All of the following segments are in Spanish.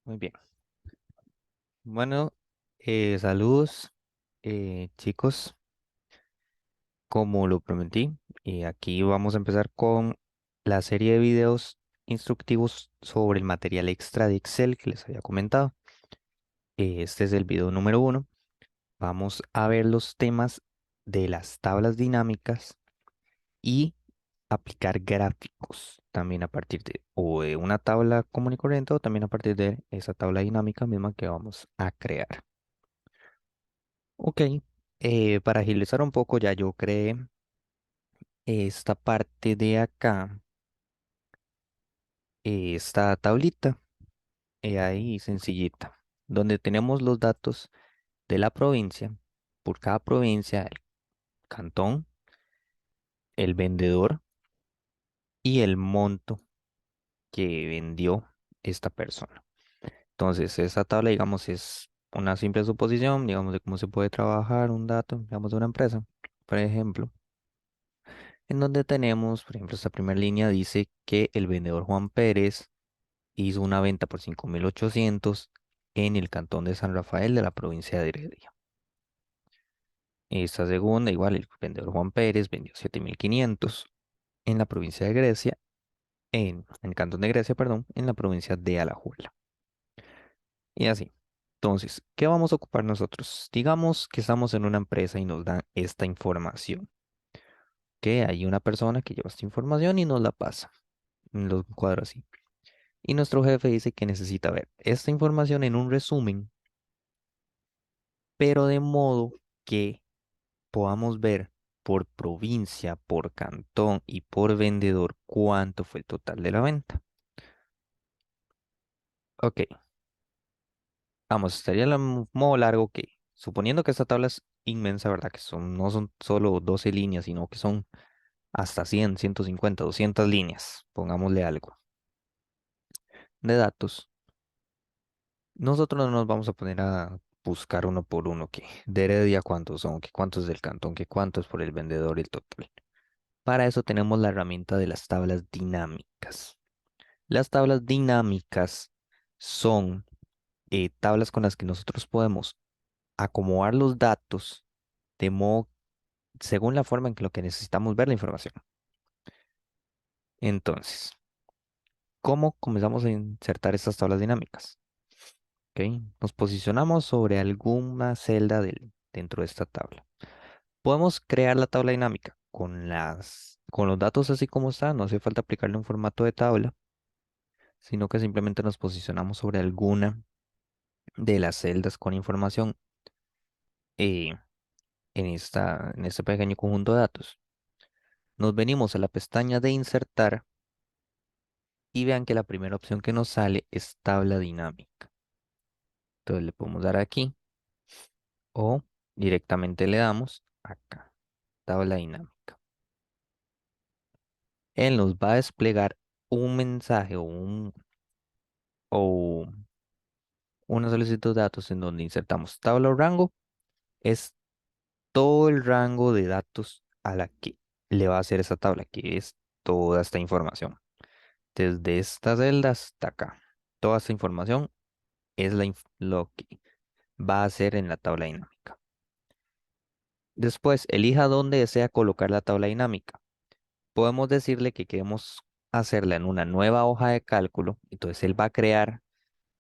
Muy bien. Bueno, saludos, chicos. Como lo prometí, aquí vamos a empezar con la serie de videos instructivos sobre el material extra de Excel que les había comentado. Este es el video número uno. Vamos a ver los temas de las tablas dinámicas y aplicar gráficos también a partir de o de una tabla común y corriente o también a partir de esa tabla dinámica misma que vamos a crear. Ok, para agilizar un poco ya yo creé esta parte de acá, esta tablita, ahí sencillita, donde tenemos los datos de la provincia, por cada provincia, el cantón, el vendedor y el monto que vendió esta persona. Entonces, esa tabla, digamos, es una simple suposición, digamos, de cómo se puede trabajar un dato, digamos, de una empresa, por ejemplo. En donde tenemos, por ejemplo, esta primera línea dice que el vendedor Juan Pérez hizo una venta por 5.800 en el cantón de San Rafael de la provincia de Heredia. Esta segunda, igual, el vendedor Juan Pérez vendió 7.500 en la provincia de Grecia, en el cantón de Grecia, perdón, en la provincia de Alajuela. Y así. Entonces, ¿qué vamos a ocupar nosotros? Digamos que estamos en una empresa y nos dan esta información. Que hay una persona que lleva esta información y nos la pasa en los cuadros así. Y nuestro jefe dice que necesita ver esta información en un resumen, pero de modo que podamos ver por provincia, por cantón y por vendedor cuánto fue el total de la venta. Ok, vamos, estaría el modo largo que, suponiendo que esta tabla es inmensa, ¿verdad? Que no son solo 12 líneas, sino que son hasta 100, 150, 200 líneas, pongámosle algo de datos. Nosotros no nos vamos a poner a buscar uno por uno, que de Heredia cuántos son, que cuántos del cantón, que cuántos por el vendedor y el total. Para eso tenemos la herramienta de las tablas dinámicas. Las tablas dinámicas son tablas con las que nosotros podemos acomodar los datos de modo según la forma en que lo que necesitamos ver la información. Entonces, ¿cómo comenzamos a insertar estas tablas dinámicas? ¿Ok? Nos posicionamos sobre alguna celda dentro de esta tabla. Podemos crear la tabla dinámica con los datos así como están, no hace falta aplicarle un formato de tabla, sino que simplemente nos posicionamos sobre alguna de las celdas con información eh, en este pequeño conjunto de datos. Nos venimos a la pestaña de insertar y vean que la primera opción que nos sale es tabla dinámica. Entonces le podemos dar aquí o directamente le damos acá, tabla dinámica. Él nos va a desplegar un mensaje o una solicitud de datos en donde insertamos tabla o rango. Es todo el rango de datos a la que le va a hacer esa tabla, que es toda esta información. Desde esta celda hasta acá. Toda esta información es lo que va a hacer en la tabla dinámica. Después, elija dónde desea colocar la tabla dinámica. Podemos decirle que queremos hacerla en una nueva hoja de cálculo. Entonces, él va a crear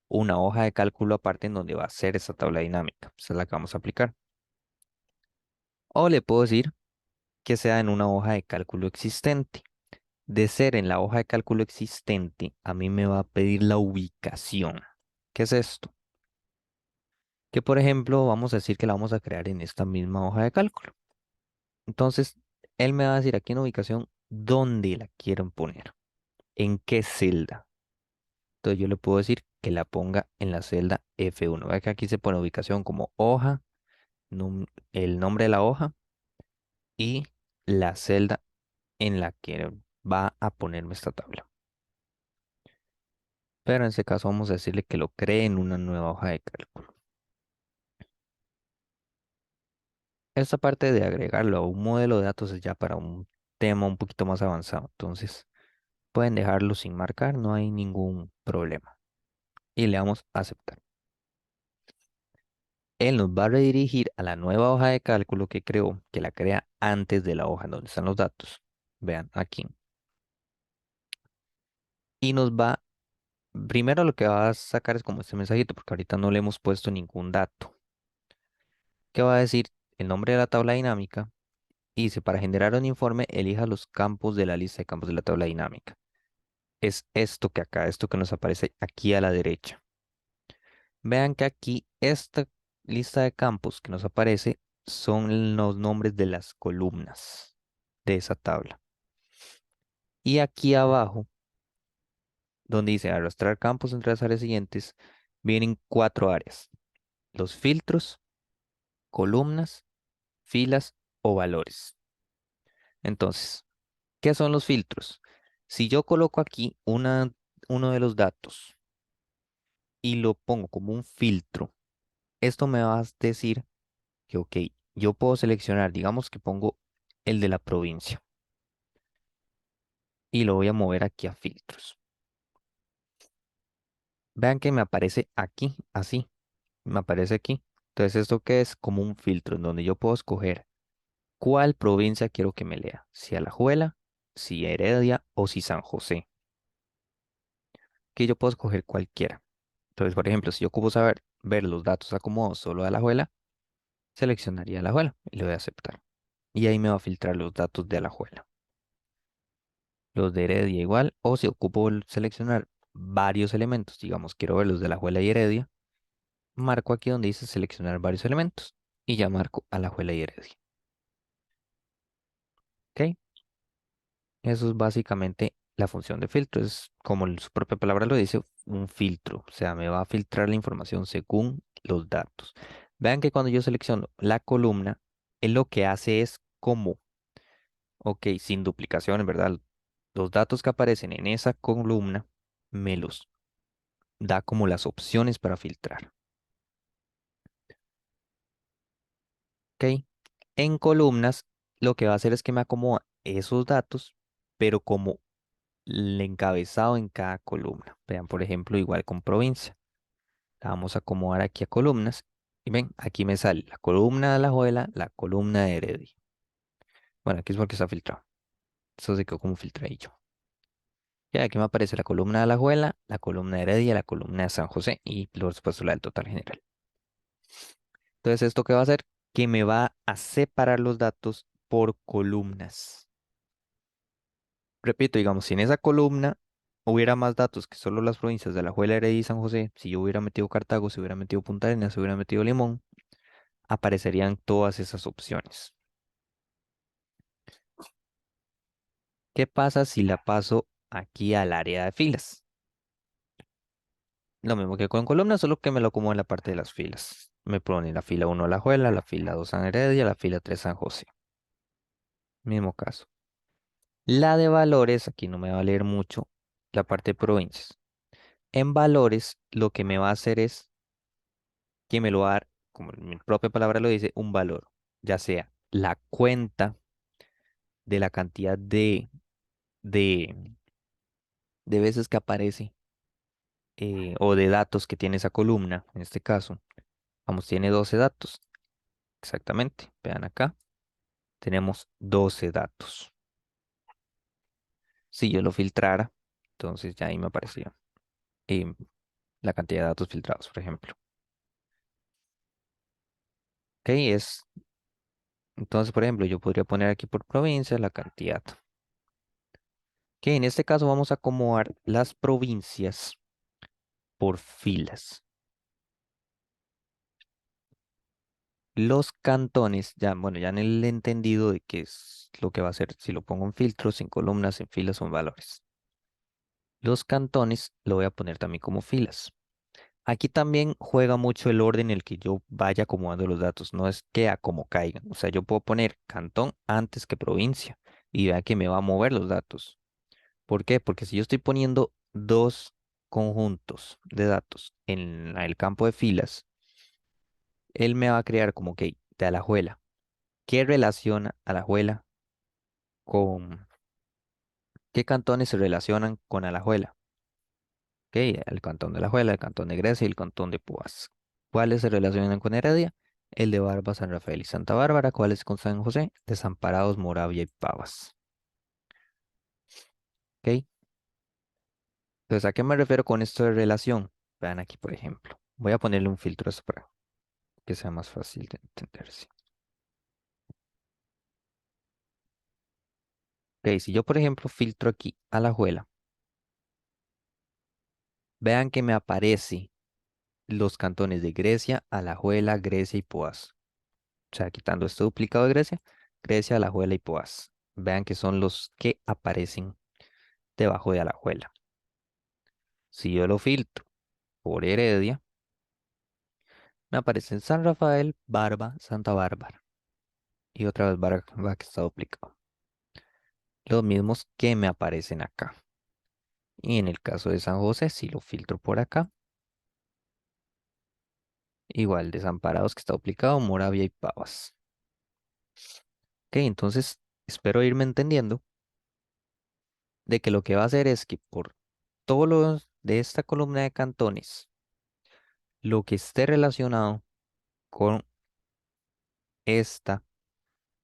una hoja de cálculo aparte en donde va a ser esa tabla dinámica. Esa es la que vamos a aplicar. O le puedo decir que sea en una hoja de cálculo existente. De ser en la hoja de cálculo existente, a mí me va a pedir la ubicación. ¿Qué es esto? Que por ejemplo, vamos a decir que la vamos a crear en esta misma hoja de cálculo. Entonces, él me va a decir aquí en ubicación dónde la quieren poner, en qué celda. Entonces yo le puedo decir que la ponga en la celda F1. Vea que aquí se pone ubicación como hoja, el nombre de la hoja y la celda en la que va a ponerme esta tabla. Pero en este caso vamos a decirle que lo cree en una nueva hoja de cálculo. Esta parte de agregarlo a un modelo de datos es ya para un tema un poquito más avanzado. Entonces pueden dejarlo sin marcar, no hay ningún problema. y le damos a aceptar. Él nos va a redirigir a la nueva hoja de cálculo que creó, que la crea antes de la hoja donde están los datos. Vean aquí. Y nos va, primero lo que va a sacar es como este mensajito, porque ahorita no le hemos puesto ningún dato. ¿Qué va a decir? El nombre de la tabla dinámica. Y dice, para generar un informe, elija los campos de la lista de campos de la tabla dinámica. Es esto que acá, esto que nos aparece aquí a la derecha. Vean que aquí esta lista de campos que nos aparece son los nombres de las columnas de esa tabla. Y aquí abajo, donde dice arrastrar campos entre las áreas siguientes, vienen cuatro áreas. Los filtros, columnas, filas o valores. Entonces, ¿qué son los filtros? Si yo coloco aquí uno de los datos y lo pongo como un filtro, esto me va a decir que, ok, yo puedo seleccionar, digamos que pongo el de la provincia y lo voy a mover aquí a filtros. Vean que me aparece aquí, así, me aparece aquí. Entonces, ¿esto qué es? Como un filtro en donde yo puedo escoger cuál provincia quiero que me lea, si Alajuela, si Heredia o si San José, que yo puedo escoger cualquiera. Entonces, por ejemplo, si yo ocupo saber ver los datos acomodados solo de Alajuela, seleccionaría Alajuela y le voy a aceptar. Y ahí me va a filtrar los datos de Alajuela. Los de Heredia igual, o si ocupo seleccionar varios elementos, digamos, quiero ver los de Alajuela y Heredia, marco aquí donde dice seleccionar varios elementos y ya marco Alajuela y Heredia. ¿Ok? Eso es básicamente la función de filtro. Es como su propia palabra lo dice, un filtro. O sea, me va a filtrar la información según los datos. Vean que cuando yo selecciono la columna, él lo que hace es como, ok, sin duplicaciones, ¿verdad? Los datos que aparecen en esa columna me los da como las opciones para filtrar. ¿Ok? En columnas, lo que va a hacer es que me acomoda esos datos, pero como el encabezado en cada columna. Vean, por ejemplo, igual con provincia. La vamos a acomodar aquí a columnas. Y ven, aquí me sale la columna de Alajuela, la columna de Heredia. Bueno, aquí es porque está filtrado. Eso se quedó como filtradillo. Ya aquí me aparece la columna de Alajuela, la columna de Heredia, la columna de San José y por supuesto la del total general. Entonces, ¿esto qué va a hacer? Que me va a separar los datos por columnas. Repito, digamos, si en esa columna hubiera más datos que solo las provincias de Alajuela, Heredia y San José, si yo hubiera metido Cartago, si hubiera metido Punta Arenas, si hubiera metido Limón, aparecerían todas esas opciones. ¿Qué pasa si la paso aquí al área de filas? Lo mismo que con columnas, solo que me lo acomodo en la parte de las filas. Me pone la fila 1 Alajuela, la fila 2 San Heredia, la fila 3 San José. Mismo caso. La de valores, aquí no me va a leer mucho la parte de provincias. En valores, lo que me va a hacer es que me lo va a dar, como mi propia palabra lo dice, un valor, ya sea la cuenta de la cantidad de, de veces que aparece o de datos que tiene esa columna, en este caso. Vamos, tiene 12 datos, exactamente. Vean acá, tenemos 12 datos. Si yo lo filtrara, entonces ya ahí me aparecería la cantidad de datos filtrados, por ejemplo. Ok, entonces, por ejemplo, yo podría poner aquí por provincia la cantidad. Que en este caso vamos a acomodar las provincias por filas. Los cantones, ya, bueno, ya en el entendido de qué es lo que va a hacer si lo pongo en filtros, en columnas, en filas o en valores. Los cantones lo voy a poner también como filas. Aquí también juega mucho el orden en el que yo vaya acomodando los datos, no es que a como caigan. O sea, yo puedo poner cantón antes que provincia y vea que me va a mover los datos. ¿Por qué? Porque si yo estoy poniendo dos conjuntos de datos en el campo de filas, él me va a crear como que de Alajuela. ¿Qué relaciona Alajuela con qué cantones se relacionan con Alajuela? ¿Ok? El cantón de Alajuela, el cantón de Grecia y el cantón de Púas. ¿Cuáles se relacionan con Heredia? El de Barba, San Rafael y Santa Bárbara. ¿Cuáles con San José? Desamparados, Moravia y Pavas. ¿Ok? Entonces, ¿a qué me refiero con esto de relación? Vean aquí, por ejemplo. Voy a ponerle un filtro a esto para que sea más fácil de entenderse. Ok, si yo, por ejemplo, filtro aquí Alajuela, vean que me aparece los cantones de Grecia, Alajuela, Grecia y Poás. O sea, quitando este duplicado de Grecia, Grecia, Alajuela y Poás. Vean que son los que aparecen debajo de Alajuela. Si yo lo filtro por Heredia, me aparecen San Rafael, Barba, Santa Bárbara. Y otra vez Barba que está duplicado. Los mismos que me aparecen acá. Y en el caso de San José, si lo filtro por acá, igual Desamparados que está duplicado, Moravia y Pavas. Ok, entonces espero irme entendiendo de que lo que va a hacer es que por todos los de esta columna de cantones, lo que esté relacionado con esta,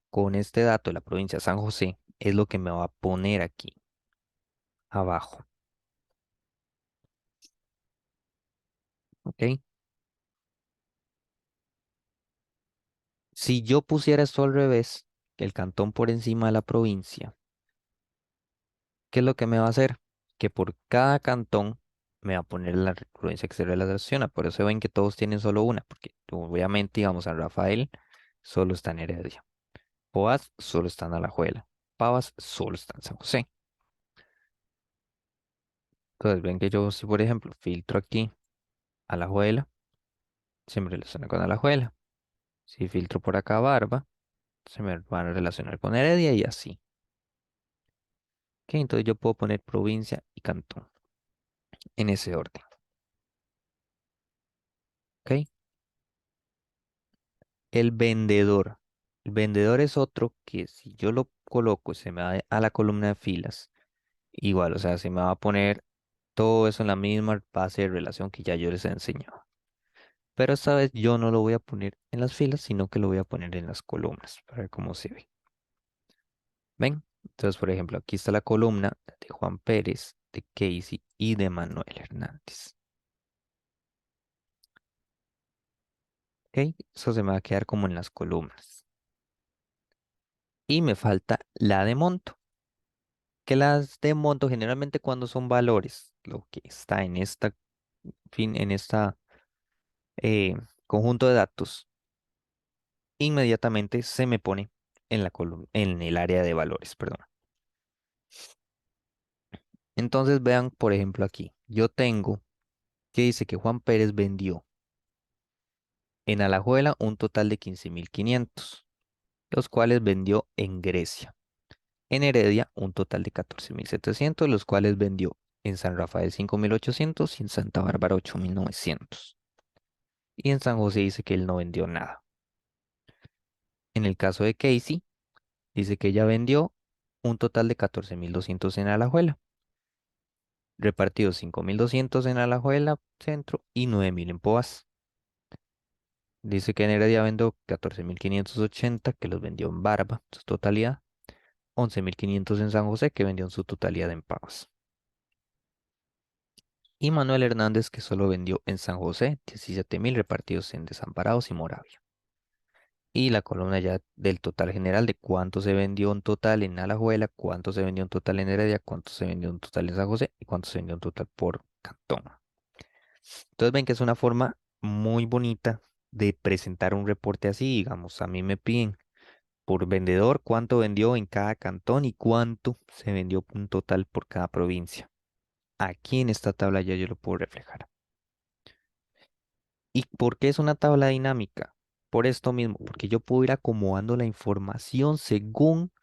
con este dato de la provincia de San José, es lo que me va a poner aquí abajo. ¿Ok? Si yo pusiera esto al revés, que el cantón por encima de la provincia, ¿qué es lo que me va a hacer? Que por cada cantón me va a poner la provincia que se relaciona. Por eso ven que todos tienen solo una, porque obviamente, digamos, San Rafael solo está en Heredia. Poás solo está en Alajuela. Pavas solo está en San José. Entonces ven que yo, si por ejemplo filtro aquí Alajuela, se me relaciona con Alajuela. Si filtro por acá Barba, se me van a relacionar con Heredia y así. ¿Ok? Entonces yo puedo poner provincia y cantón en ese orden. ¿Ok? El vendedor. El vendedor es otro que si yo lo coloco, se me va a la columna de filas. Igual, o sea, se me va a poner todo eso en la misma base de relación que ya yo les he enseñado. Pero esta vez yo no lo voy a poner en las filas, sino que lo voy a poner en las columnas para ver cómo se ve. ¿Ven? Entonces, por ejemplo, aquí está la columna de Juan Pérez, de Casey y de Manuel Hernández. ¿Ok? Eso se me va a quedar como en las columnas. Y me falta la de monto. Que las de monto generalmente cuando son valores, lo que está en esta, en esta conjunto de datos, inmediatamente se me pone en la columna, en el área de valores, perdón. Entonces vean, por ejemplo, aquí, yo tengo que dice que Juan Pérez vendió en Alajuela un total de 15.500, los cuales vendió en Grecia. En Heredia un total de 14.700, los cuales vendió en San Rafael 5.800 y en Santa Bárbara 8.900. Y en San José dice que él no vendió nada. En el caso de Casey, dice que ella vendió un total de 14.200 en Alajuela, repartidos 5.200 en Alajuela Centro y 9.000 en Poás. Dice que en Heredia vendió 14.580 que los vendió en Barba, su totalidad. 11.500 en San José, que vendió en su totalidad en Pavas. Y Manuel Hernández, que solo vendió en San José 17.000 repartidos en Desamparados y Moravia. Y la columna ya del total general de cuánto se vendió en total en Alajuela, cuánto se vendió en total en Heredia, cuánto se vendió en total en San José y cuánto se vendió en total por cantón. Entonces ven que es una forma muy bonita de presentar un reporte así. Digamos, a mí me piden por vendedor cuánto vendió en cada cantón y cuánto se vendió en total por cada provincia. Aquí en esta tabla ya yo lo puedo reflejar. ¿Y por qué es una tabla dinámica? Por esto mismo, porque yo puedo ir acomodando la información según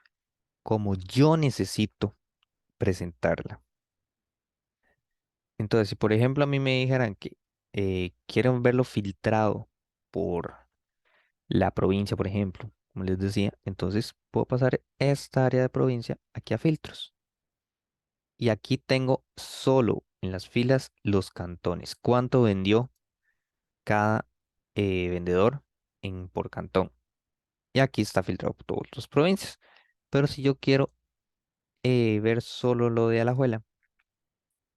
como yo necesito presentarla. Entonces, si por ejemplo a mí me dijeran que quieren verlo filtrado por la provincia, por ejemplo, como les decía, entonces puedo pasar esta área de provincia aquí a filtros. Y aquí tengo solo en las filas los cantones. ¿Cuánto vendió cada vendedor por cantón? Y aquí está filtrado por todas las provincias. Pero si yo quiero ver solo lo de Alajuela,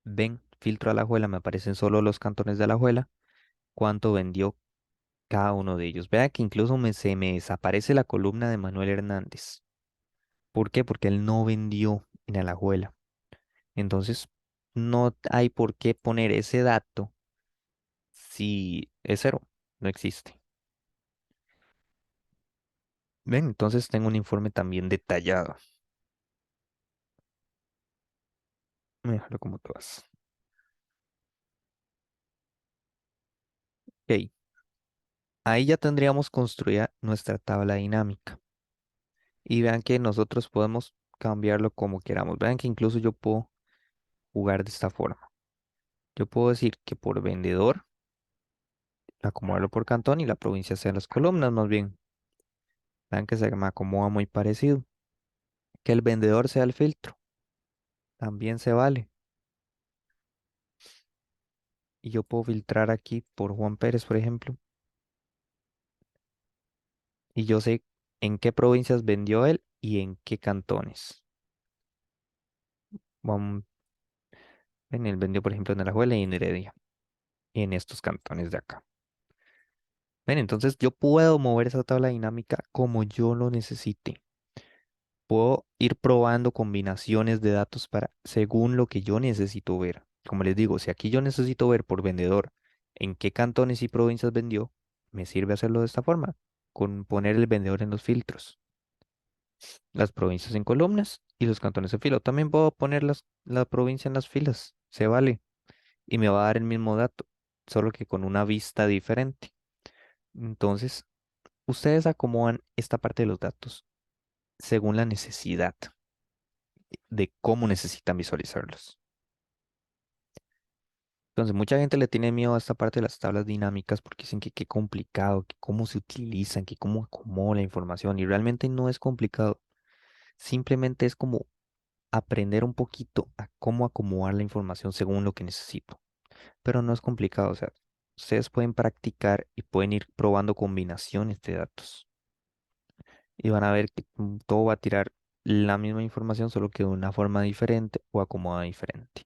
ven, filtro Alajuela, me aparecen solo los cantones de Alajuela, cuánto vendió cada uno de ellos. Vea que incluso se me desaparece la columna de Manuel Hernández. ¿Por qué? Porque él no vendió en Alajuela. Entonces, no hay por qué poner ese dato si es cero, no existe. Ven, entonces tengo un informe también detallado. Déjalo como tú vas. Ok, ahí ya tendríamos construida nuestra tabla dinámica. Y vean que nosotros podemos cambiarlo como queramos. Vean que incluso yo puedo jugar de esta forma. Yo puedo decir que por vendedor, acomodarlo por cantón y la provincia sean las columnas más bien. Vean que se me acomoda muy parecido. Que el vendedor sea el filtro, también se vale. Y yo puedo filtrar aquí por Juan Pérez, por ejemplo. Y yo sé en qué provincias vendió él y en qué cantones. Vamos, en él vendió, por ejemplo, en Alajuela y en Heredia. Y en estos cantones de acá. Ven, entonces yo puedo mover esa tabla dinámica como yo lo necesite. Puedo ir probando combinaciones de datos para según lo que yo necesito ver. Como les digo, si aquí yo necesito ver por vendedor en qué cantones y provincias vendió, me sirve hacerlo de esta forma, con poner el vendedor en los filtros, las provincias en columnas y los cantones en fila. También puedo poner la provincia en las filas, se vale, y me va a dar el mismo dato, solo que con una vista diferente. Entonces, ustedes acomodan esta parte de los datos según la necesidad de cómo necesitan visualizarlos. Entonces, mucha gente le tiene miedo a esta parte de las tablas dinámicas porque dicen que qué complicado, que cómo se utilizan, que cómo acomodo la información. Y realmente no es complicado. Simplemente es como aprender un poquito a cómo acomodar la información según lo que necesito. Pero no es complicado. O sea, ustedes pueden practicar y pueden ir probando combinaciones de datos. Y van a ver que todo va a tirar la misma información, solo que de una forma diferente o acomodada diferente.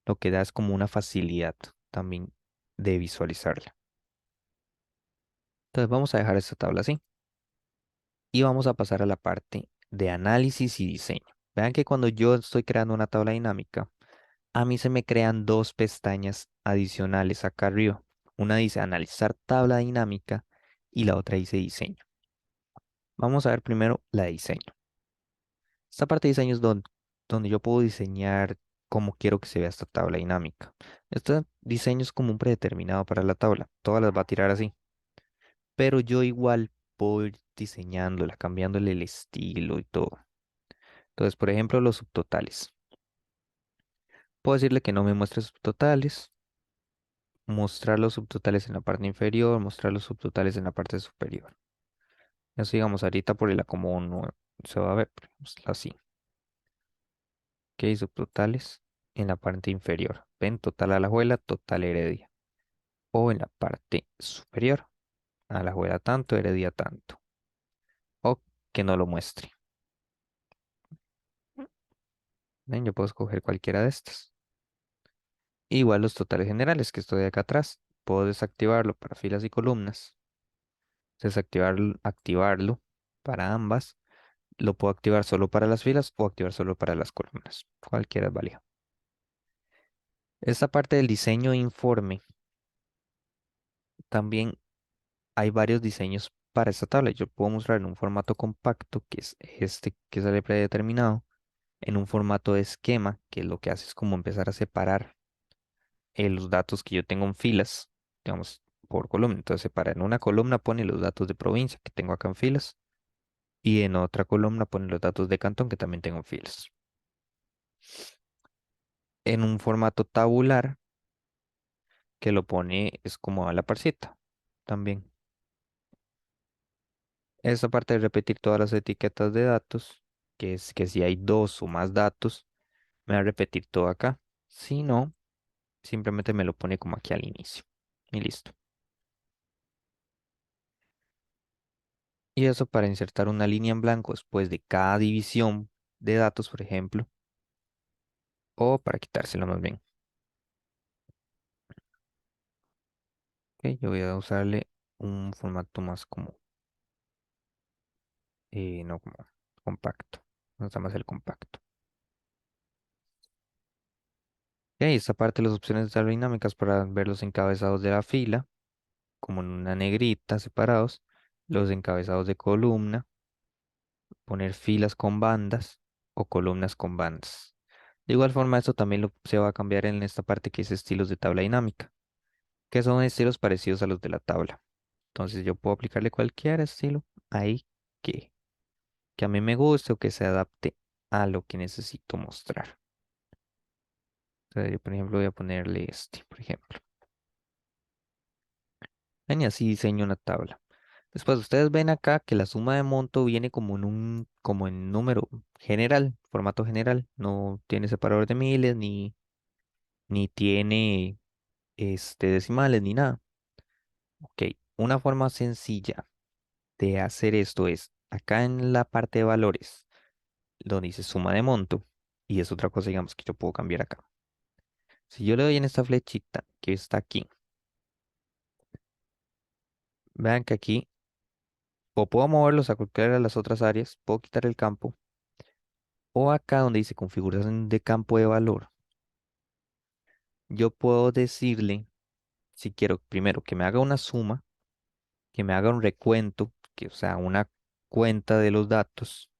Lo que da es como una facilidad también de visualizarla. Entonces vamos a dejar esta tabla así y vamos a pasar a la parte de análisis y diseño. Vean que cuando yo estoy creando una tabla dinámica, a mí se me crean dos pestañas adicionales acá arriba. Una dice analizar tabla dinámica y la otra dice diseño. Vamos a ver primero la de diseño. Esta parte de diseño es donde yo puedo diseñar cómo quiero que se vea esta tabla dinámica. Este diseño es como un predeterminado para la tabla. Todas las va a tirar así. Pero yo igual puedo ir diseñándola, cambiándole el estilo y todo. Entonces, por ejemplo, los subtotales. Puedo decirle que no me muestre subtotales, mostrar los subtotales en la parte inferior, mostrar los subtotales en la parte superior. Eso digamos ahorita por el acomodo no se va a ver, pero así. Ok, subtotales en la parte inferior. Ven, total Alajuela, total Heredia. O en la parte superior, Alajuela tanto, Heredia tanto. O que no lo muestre. Ven, yo puedo escoger cualquiera de estas. Igual los totales generales que estoy acá atrás. Puedo desactivarlo para filas y columnas. Desactivarlo, activarlo para ambas. Lo puedo activar solo para las filas o activar solo para las columnas. Cualquiera es válida. Esta parte del diseño de informe, también hay varios diseños para esta tabla. Yo puedo mostrar en un formato compacto, que es este que sale predeterminado, en un formato de esquema, que lo que hace es como empezar a separar los datos que yo tengo en filas, digamos, por columna. Entonces, separa en una columna pone los datos de provincia que tengo acá en filas y en otra columna pone los datos de cantón que también tengo en filas. En un formato tabular que lo pone es como a la parcita también. Esta parte de repetir todas las etiquetas de datos, que es que si hay dos o más datos, me va a repetir todo acá. Si no, simplemente me lo pone como aquí al inicio. Y listo. Y eso para insertar una línea en blanco después de cada división de datos, por ejemplo, o para quitársela más bien. Ok, yo voy a usarle un formato más como, no como compacto. Me gusta más el compacto. Ok, esta parte de las opciones de tabla dinámicas para ver los encabezados de la fila, como en una negrita separados, los encabezados de columna, poner filas con bandas o columnas con bandas. De igual forma, esto también se va a cambiar en esta parte que es estilos de tabla dinámica, que son estilos parecidos a los de la tabla. Entonces yo puedo aplicarle cualquier estilo ahí que a mí me guste o que se adapte a lo que necesito mostrar. Entonces yo, por ejemplo, voy a ponerle este, por ejemplo. Ven, y así diseño una tabla. Después ustedes ven acá que la suma de monto viene como como en número general, formato general. No tiene separador de miles, ni tiene decimales, ni nada. Ok, una forma sencilla de hacer esto es acá en la parte de valores, donde dice suma de monto, y es otra cosa, digamos, que yo puedo cambiar acá. Si yo le doy en esta flechita que está aquí, vean que aquí o puedo moverlos a cualquiera de las otras áreas, puedo quitar el campo, o acá donde dice configuración de campo de valor, yo puedo decirle, si quiero, primero que me haga una suma, que me haga un recuento, que o sea, una cuenta de los datos,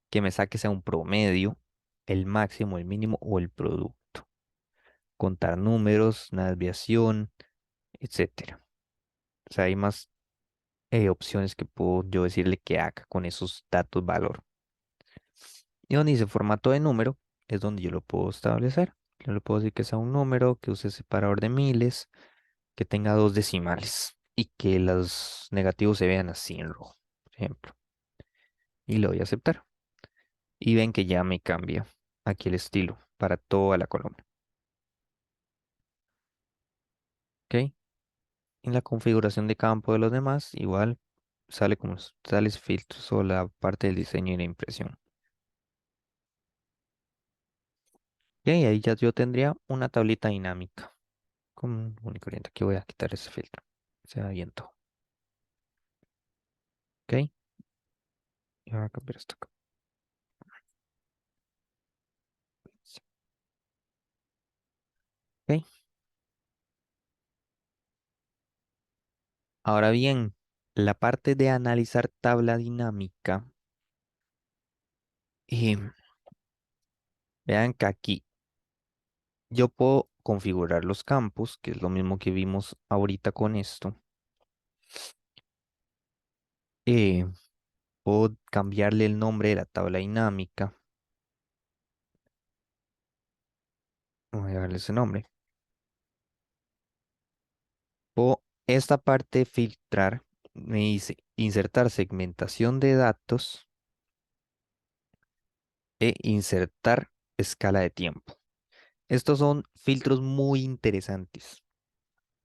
que me saque sea un promedio, el máximo, el mínimo o el producto. Contar números, una desviación, etcétera. O sea, hay más opciones que puedo yo decirle que haga con esos datos valor. Y donde dice formato de número, es donde yo lo puedo establecer. Yo le puedo decir que sea un número, que use separador de miles, que tenga dos decimales y que los negativos se vean así en rojo, por ejemplo. Y le voy a aceptar. Y ven que ya me cambia aquí el estilo para toda la columna. ¿Ok? En la configuración de campo de los demás, igual sale como tales filtros o la parte del diseño y la impresión. Y ahí ya yo tendría una tablita dinámica con un único corriente. Aquí voy a quitar ese filtro. Se va bien todo. ¿Ok? Y voy a cambiar esto acá. ¿Ok? Ahora bien, la parte de analizar tabla dinámica. em, Vean que aquí yo puedo configurar los campos, que es lo mismo que vimos ahorita con esto. Eh, Puedo cambiarle el nombre de la tabla dinámica. Voy a darle ese nombre. Puedo esta parte de filtrar. Me dice insertar segmentación de datos e insertar escala de tiempo. Estos son filtros muy interesantes.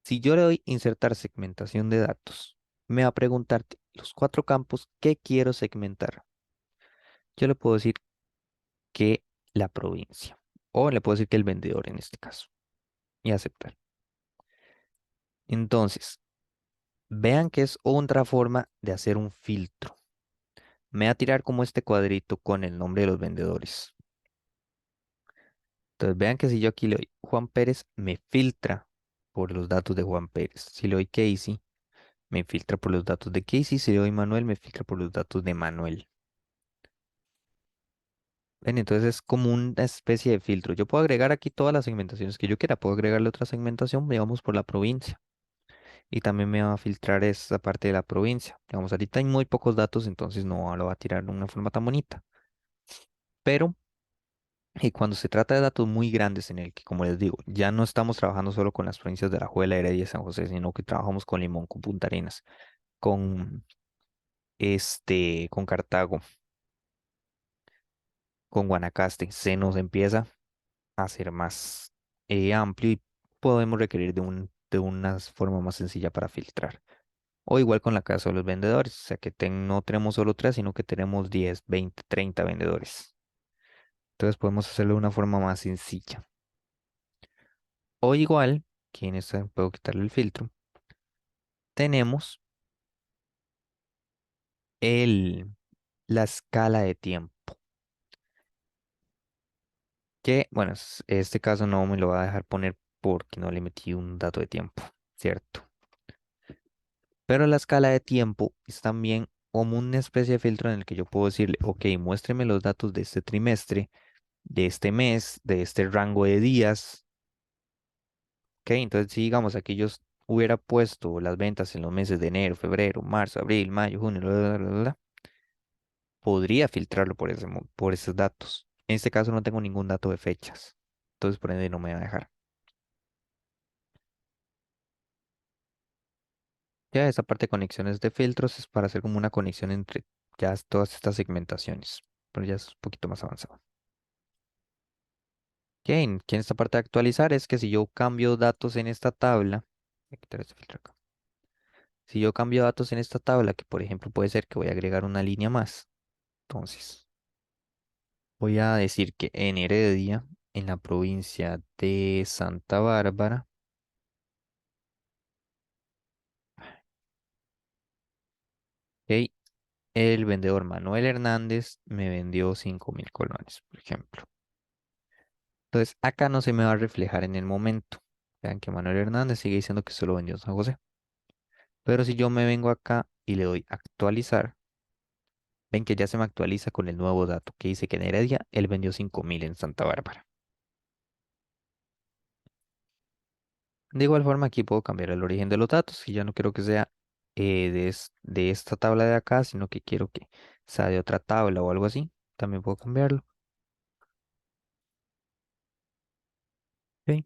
Si yo le doy insertar segmentación de datos, me va a preguntarte los cuatro campos que quiero segmentar. Yo le puedo decir que la provincia o le puedo decir que el vendedor en este caso y aceptar. Entonces, vean que es otra forma de hacer un filtro. Me va a tirar como este cuadrito con el nombre de los vendedores. Entonces, vean que si yo aquí le doy Juan Pérez, me filtra por los datos de Juan Pérez. Si le doy Casey, me filtra por los datos de Casey. Si le doy Manuel, me filtra por los datos de Manuel. Ven, entonces es como una especie de filtro. Yo puedo agregar aquí todas las segmentaciones que yo quiera. Puedo agregarle otra segmentación, digamos, por la provincia. Y también me va a filtrar esa parte de la provincia. Digamos, ahorita hay muy pocos datos, entonces no lo va a tirar de una forma tan bonita. Pero cuando se trata de datos muy grandes en el que, como les digo, ya no estamos trabajando solo con las provincias de Alajuela, Heredia y San José, sino que trabajamos con Limón, con Punta Arenas, con con Cartago, con Guanacaste, se nos empieza a hacer más amplio podemos requerir de una forma más sencilla para filtrar. O igual con la casa de los vendedores, o sea que no tenemos solo tres, sino que tenemos 10, 20, 30 vendedores. Entonces podemos hacerlo de una forma más sencilla. O igual, que en esta puedo quitarle el filtro, tenemos el, la escala de tiempo. Que, bueno, este caso no me lo va a dejar poner porque no le metí un dato de tiempo, ¿cierto? Pero la escala de tiempo es también como una especie de filtro en el que yo puedo decirle, ok, muéstreme los datos de este trimestre, de este mes, de este rango de días. Ok, entonces si digamos aquí yo hubiera puesto las ventas en los meses de enero, febrero, marzo, abril, mayo, junio, podría filtrarlo por por esos datos. En este caso no tengo ningún dato de fechas, entonces por ende no me va a dejar. Ya esa parte de conexiones de filtros es para hacer como una conexión entre ya todas estas segmentaciones, pero ya es un poquito más avanzado. Que en esta parte de actualizar es que si yo cambio datos en esta tabla, voy a quitar este filtro acá. Si yo cambio datos en esta tabla, que por ejemplo puede ser que voy a agregar una línea más, entonces voy a decir que en Heredia, en la provincia de Santa Bárbara, ok, el vendedor Manuel Hernández me vendió 5.000 colones, por ejemplo. Entonces, acá no se me va a reflejar en el momento. Vean que Manuel Hernández sigue diciendo que solo vendió en San José. Pero si yo me vengo acá y le doy actualizar, ven que ya se me actualiza con el nuevo dato que dice que en Heredia él vendió 5.000 en Santa Bárbara. De igual forma, aquí puedo cambiar el origen de los datos. Si ya no quiero que sea de esta tabla de acá, sino que quiero que sea de otra tabla o algo así, también puedo cambiarlo. Ok.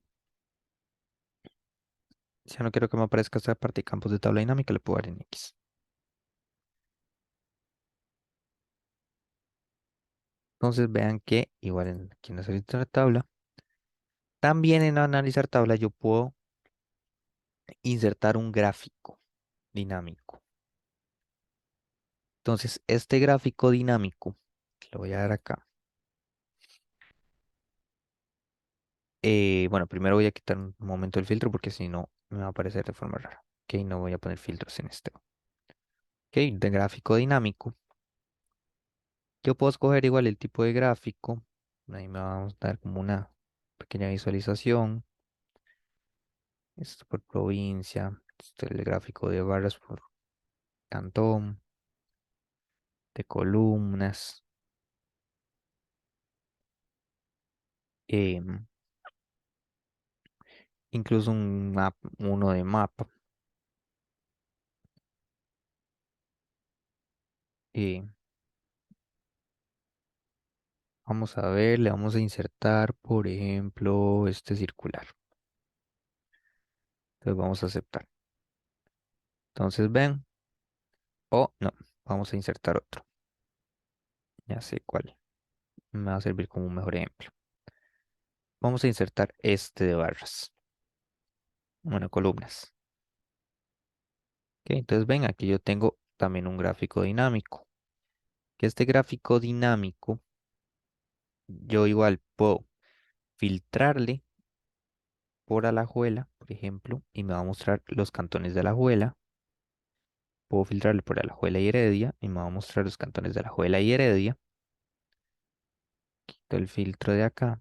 Si ya no quiero que me aparezca esta parte de campos de tabla dinámica, le puedo dar en X. Entonces vean que igual aquí en la tabla, también en analizar tabla yo puedo insertar un gráfico dinámico. Entonces, este gráfico dinámico, que lo voy a dar acá. Bueno, primero voy a quitar un momento el filtro porque si no me va a aparecer de forma rara. Ok, no voy a poner filtros en este. Ok, de gráfico dinámico. Yo puedo escoger igual el tipo de gráfico. Ahí me vamos a dar como una pequeña visualización. Esto por provincia. Este es el gráfico de barras por cantón, de columnas. em, Incluso uno de mapa. eh, Vamos a ver, le vamos a insertar, por ejemplo, este circular. Entonces vamos a aceptar. Entonces ven, o no, vamos a insertar otro. Ya sé cuál. Me va a servir como un mejor ejemplo. Vamos a insertar este de barras. Bueno, columnas. Ok, entonces ven, aquí yo tengo también un gráfico dinámico. Que este gráfico dinámico, yo igual puedo filtrarle por Alajuela, por ejemplo, y me va a mostrar los cantones de Alajuela. Puedo filtrarle por Alajuela y Heredia y me va a mostrar los cantones de Alajuela y Heredia. Quito el filtro de acá.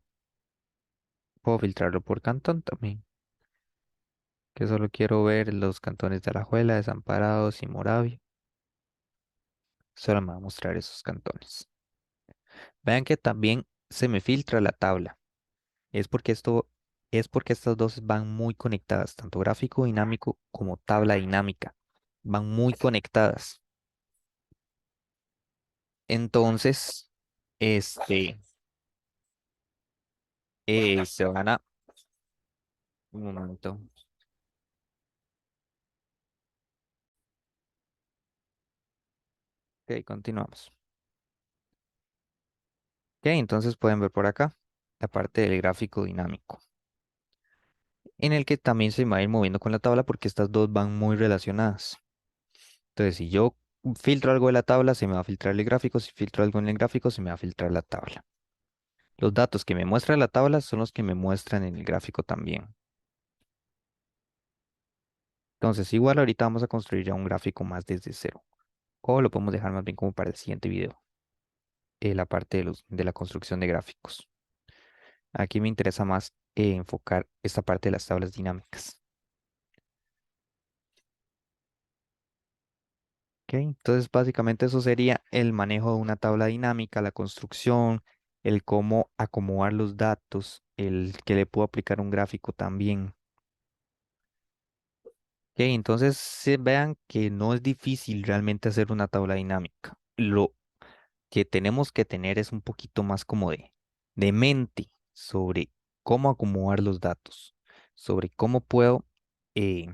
Puedo filtrarlo por cantón también, que solo quiero ver los cantones de Alajuela, Desamparados y Moravia. Solo me va a mostrar esos cantones. Vean que también se me filtra la tabla. Es porque estas dos van muy conectadas, tanto gráfico dinámico como tabla dinámica. Van muy conectadas. Entonces, este, se van a... Un momento. Ok, continuamos. Ok, entonces pueden ver por acá la parte del gráfico dinámico. en el que también se me va a ir moviendo con la tabla porque estas dos van muy relacionadas. Entonces, si yo filtro algo de la tabla, se me va a filtrar el gráfico. Si filtro algo en el gráfico, se me va a filtrar la tabla. Los datos que me muestra la tabla son los que me muestran en el gráfico también. Entonces, igual ahorita vamos a construir ya un gráfico más desde cero. O lo podemos dejar más bien como para el siguiente video, la parte de la construcción de gráficos. Aquí me interesa más enfocar esta parte de las tablas dinámicas. ¿Ok? Entonces, básicamente eso sería el manejo de una tabla dinámica, la construcción, el cómo acomodar los datos, el que le puedo aplicar un gráfico también. Ok, entonces vean que no es difícil realmente hacer una tabla dinámica. Lo que tenemos que tener es un poquito más como de mente sobre cómo acomodar los datos, sobre cómo puedo eh,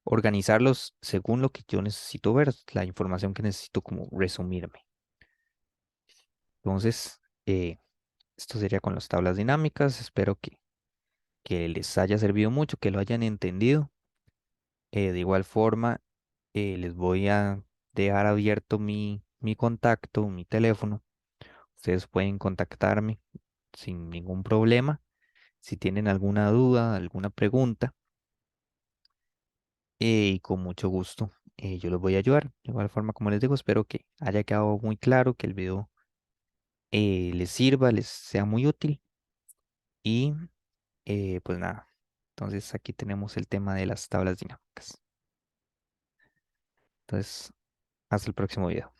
organizarlos según lo que yo necesito ver, la información que necesito como resumirme. Entonces, esto sería con las tablas dinámicas. Espero que les haya servido mucho, que lo hayan entendido. De igual forma, les voy a dejar abierto mi contacto, mi teléfono. Ustedes pueden contactarme sin ningún problema. Si tienen alguna duda, alguna pregunta, y con mucho gusto yo los voy a ayudar. De igual forma, como les digo, espero que haya quedado muy claro, que el video les sirva, les sea muy útil. Y pues nada, entonces aquí tenemos el tema de las tablas dinámicas. Entonces, hasta el próximo video.